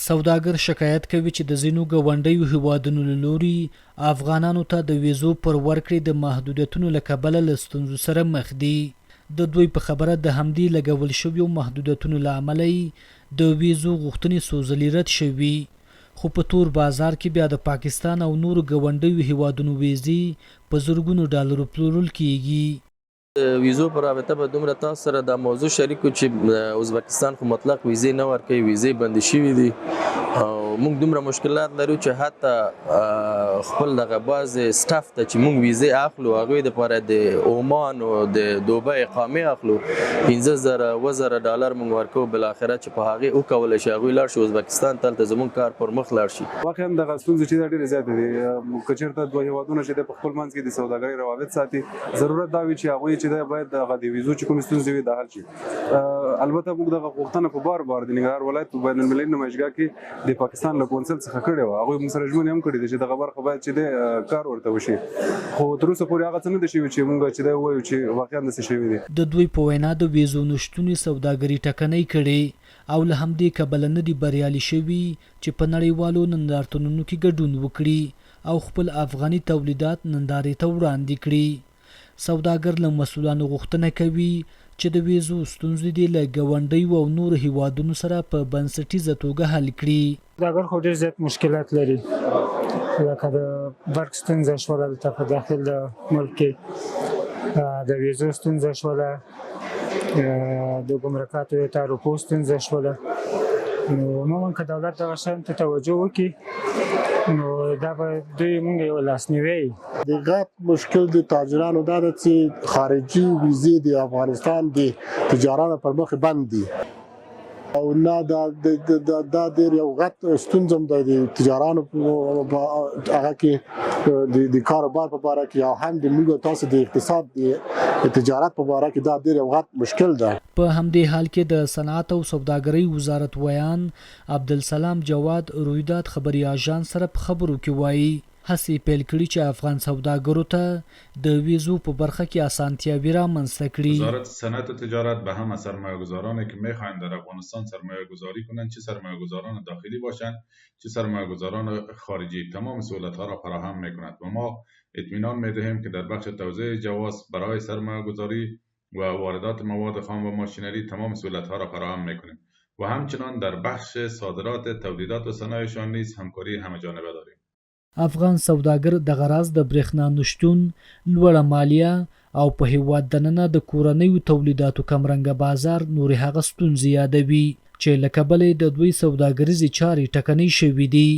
سوداګر شکایت کوي چې د ځینو ګاونډیو هیوادونو له لوري افغانانو ته د ویزو پر ورکړې د محدودیتونو له کبله له ستونزو سره مخ دي. د دوی په خبره د همدې لګول شویو محدودیتونو له امله د ویزو غوښتنې څو ځلې رد شوي، خو په تور بازار کې بیا د پاکستان او نورو ګاونډیو هیوادونو ویزې په زرګونو ډالرو پلورل کیږي. ویزو پر رابطه به دومره تاسو سره د موضوع شریکو چې ازبکستان خو مطلق ویزې نه ورکوي، ویزې بندې شوي دي او موږ دومره مشکلات لرو چې حتی خپل دغه بعضې سټاف ته چې موږ ویزې اخلو هغوی دپاره د عمان او د دوبۍ اقامې اخلو 15,000 اوه ډالر موږ ورکوو، بالاخره چې په هغې وکولی شي هغوی لاړ شي ازبکستان ته هلته زموږ کار پر مخ لاړ شي. واقعا دغه ستونزې چې دا ډېرې زیاتې دي. که چېرته دوه هېوادونه چې دی په خپل منځ کې د سوداګرۍ روابط ساتي، ضرورت دا وي چې هغوی چې دی باید دغه د ویزو چې کومې ستونزې وي دا حل شي. البته موږ دغه غوښتنه په بار د ننګرهار ولایت په بین المللي نمایشګاه کې د پاکستان له کونسل څخه کړې وه. هغوی موږ سره ژمنې هم کړې دي چې دغه برخه باید چې دی کار ورته وشي، خو تر اوسه پورې هغه څه نه دي شوي چې موږ چې دی ووایو چې واقعا داسې شوي دي. د دوی په وینا د ویزو نشتون سوداګري ټکنۍ کړې او له همدې کبله نه دي بریالي شوي چې په نړیوالو نندارتونونو کې ګډون وکړي او خپل افغاني تولیدات نندارې ته وړاندې کړي. سوداګر له مسؤلانو غوښتنه کوي چې د ویزو ستونزې دې له ګاونډیو او نورو هیوادونو سره په بنسټیزه توګه حل کړي. سوداګر خو ډېر زیات مشکلات لري، لکه د برق ستونزه شوله دلته په داخل د ملک کې، د ویزو ستونزه شوله، د ګمرکاتو د تعرفو ستونزه شوله. نو عموما که دولت دغه شیانو ته توجه وکړي نو دا به دوی موږ یو لاسنیوی. د غټ مشکل د تاجرانو دا ده چې خارجي ویزې د افغانستان د تجارانو پر مخ بند دي او نه دا ډېر یو غټ ستونزه هم ده د تجارانو په هغه کې د کاروبار په باره کې او هم د موږ تاسو د اقتصاد د تجارت په باره کې دا ډېر یو غټ مشکل ده. په همدې حال کې د صنعت او سوداګرۍ وزارت ویان عبدالسلام جواد رویداد خبري اژانس سره په خبرو کې وایي هڅې پیل کړي چې افغان سوداګرو ته د ویزو په برخه کې اسانتیاوی رامنځته کړي. وزارت صنعت و تجارت به همه سرمایه‌گذارانی که می‌خواهند در افغانستان سرمایه‌گذاری کنند، چه سرمایه‌گذاران داخلی باشند چه سرمایه‌گذاران خارجی، تمام سهولت‌ها را فراهم می‌کند و ما اطمینان می‌دهیم که در بخش توزیع جواز برای سرمایه‌گذاری و واردات مواد خام و ماشینری تمام سهولت‌ها را فراهم می‌کنیم و همچنان در بخش صادرات تولیدات و صنایعشان نیز همکاری همه‌جانبه داریم. افغان سوداګر د غراض د برېښنا نشتون، لوړه مالیه او په هیواد دننه د کورنیو تولیداتو کمرنګه بازار نورې هغه ستونزې یادوي چې له کبله د دوی سوداګریزې چارې ټکنۍ شوي دي.